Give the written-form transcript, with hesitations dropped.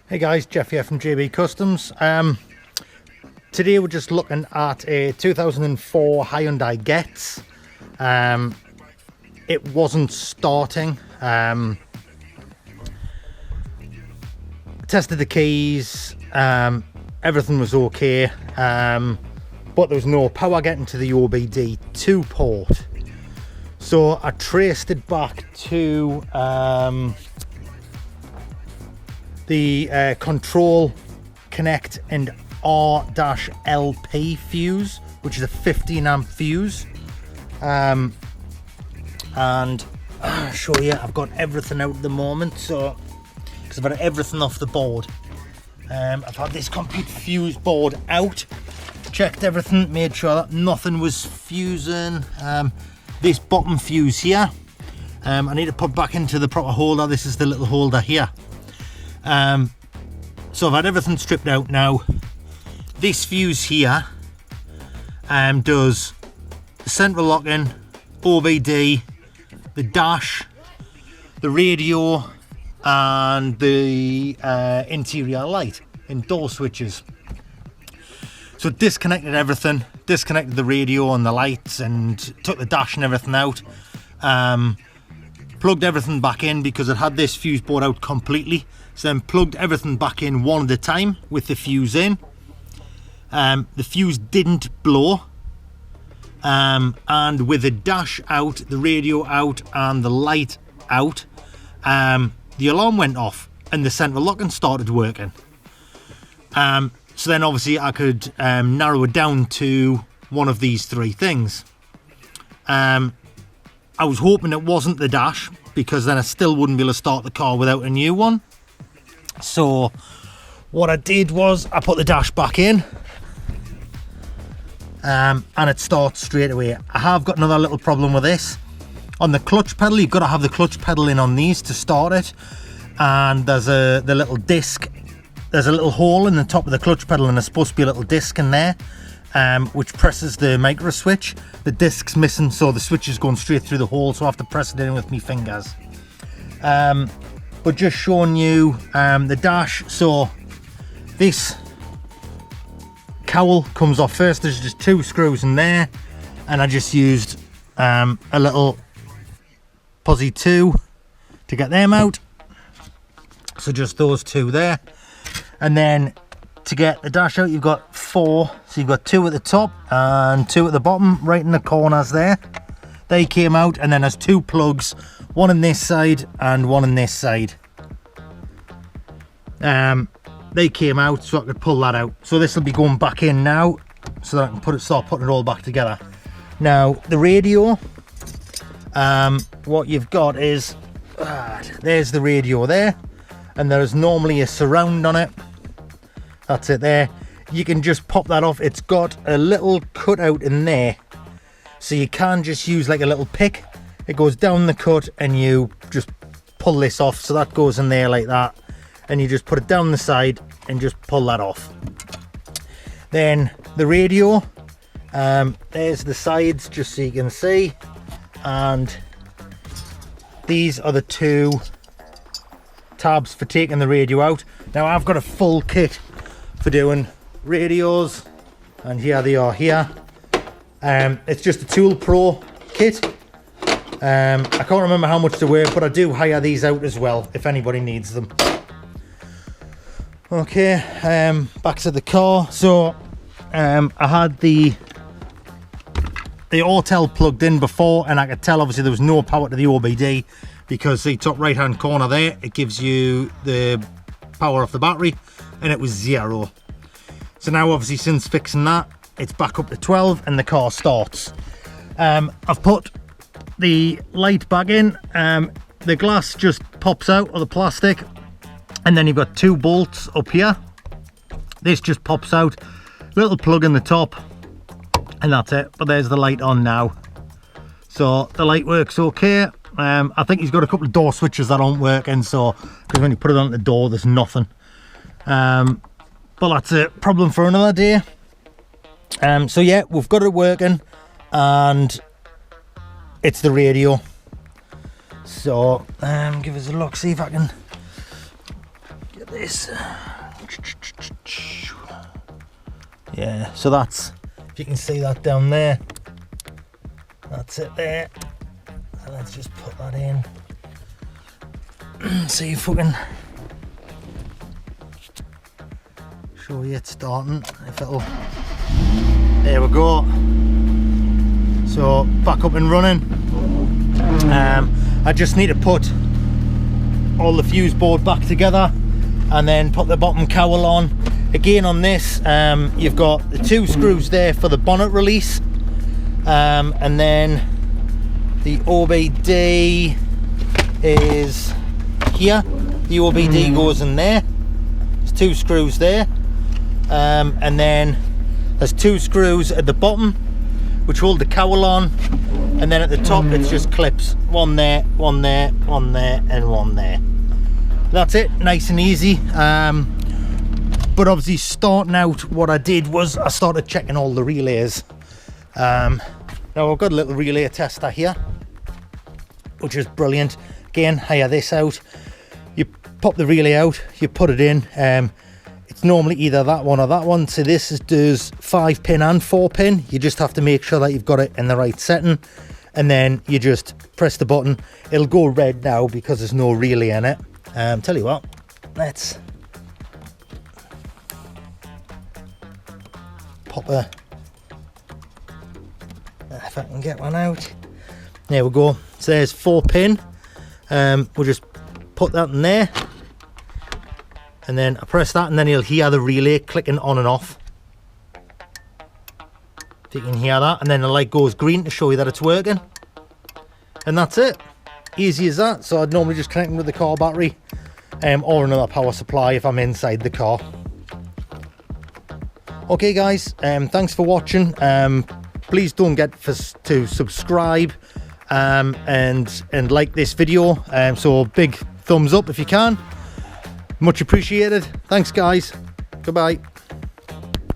Hey guys, Jeff here from JB Customs. Today we're just looking at a 2004 Hyundai Getz. It wasn't starting. Tested the keys, everything was okay, but there was no power getting to the OBD2 port. So I traced it back to the Control, Connect and R-LP fuse, which is a 15 amp fuse. And I'll show you, I've got everything out at the moment, so because I've got everything off the board. I've had this complete fuse board out, checked everything, made sure that nothing was fusing. This bottom fuse here, I need to put back into the proper holder. This is the little holder here. So I've had everything stripped out now. This fuse here does the central locking, OBD, the dash, the radio and the interior light and door switches. So disconnected everything, disconnected the radio and the lights and took the dash and everything out. Plugged everything back in because it had this fuse board out completely. So then plugged everything back in one at a time with the fuse in. The fuse didn't blow. And with the dash out, the radio out and the light out, the alarm went off and the central locking started working. So then obviously I could narrow it down to one of these three things. I was hoping it wasn't the dash, because then I still wouldn't be able to start the car without a new one. So what I did was I put the dash back in, and it starts straight away. I have got another little problem with this. On the clutch pedal, you've got to have the clutch pedal in on these to start it, and there's the little disc. There's a little hole in the top of the clutch pedal and there's supposed to be a little disc in there, which presses the micro switch. The disc's missing, so the switch is going straight through the hole, so I have to press it in with my fingers. But just showing you the dash. So this cowl comes off first. There's just two screws in there, and I just used a little Puzzy 2 to get them out. So just those two there. And then to get the dash out, you've got four. So you've got two at the top and two at the bottom, right in the corners there. They came out, and then there's two plugs, one on this side and one on this side. They came out, so I could pull that out. So this will be going back in now, so that I can start putting it all back together. Now the radio, what you've got is there's the radio there, and there's normally a surround on it. That's it there. You can just pop that off. It's got a little cutout in there, so you can just use like a little pick. It goes down the cut and you just pull this off. So that goes in there like that, and you just put it down the side and just pull that off. Then the radio, there's the sides just so you can see, and these are the two tabs for taking the radio out. Now I've got a full kit for doing radios, and here they are here. It's just a Tool Pro kit. I can't remember how much they were, but I do hire these out as well if anybody needs them. Okay, back to the car. So I had the Autel plugged in before, and I could tell obviously there was no power to the OBD, because the top right hand corner there, it gives you the power off the battery, and it was 0. So now obviously since fixing that, it's back up to 12 and the car starts. I've put the light back in. The glass just pops out of the plastic, and then you've got two bolts up here. This just pops out, little plug in the top, and that's it. But there's the light on now, so the light works okay. I think he's got a couple of door switches that aren't working, so because when you put it on the door there's nothing. But that's a problem for another day. So yeah, we've got it working, and it's the radio. So give us a look, see if I can get this. Yeah, so that's, if you can see that down there, that's it there. So let's just put that in. See if we can show you it starting, if it'll, there we go. So back up and running. I just need to put all the fuse board back together and then put the bottom cowl on. Again on this, you've got the 2 screws there for the bonnet release, and then the OBD is here. The OBD goes in there. There's 2 screws there, and then there's 2 screws at the bottom which hold the cowl on, and then at the top it's just clips. One there, one there, one there, and one there. That's it, nice and easy. But obviously starting out, what I did was I started checking all the relays. Now I've got a little relay tester here, which is brilliant. Again, hire this out. You pop the relay out, you put it in. It's normally either that one or that one. So this does 5-pin and 4-pin. You just have to make sure that you've got it in the right setting, and then you just press the button. It'll go red now because there's no relay in it. Tell you what, let's pop a, if I can get one out. There we go. So there's 4-pin. We'll just put that in there, and then I press that, and then you'll hear the relay clicking on and off. If you can hear that, and then the light goes green to show you that it's working. And that's it. Easy as that. So I'd normally just connect them with the car battery, or another power supply if I'm inside the car. Okay guys, thanks for watching. Please don't forget to subscribe and like this video. So big thumbs up if you can. Much appreciated. Thanks guys. Goodbye.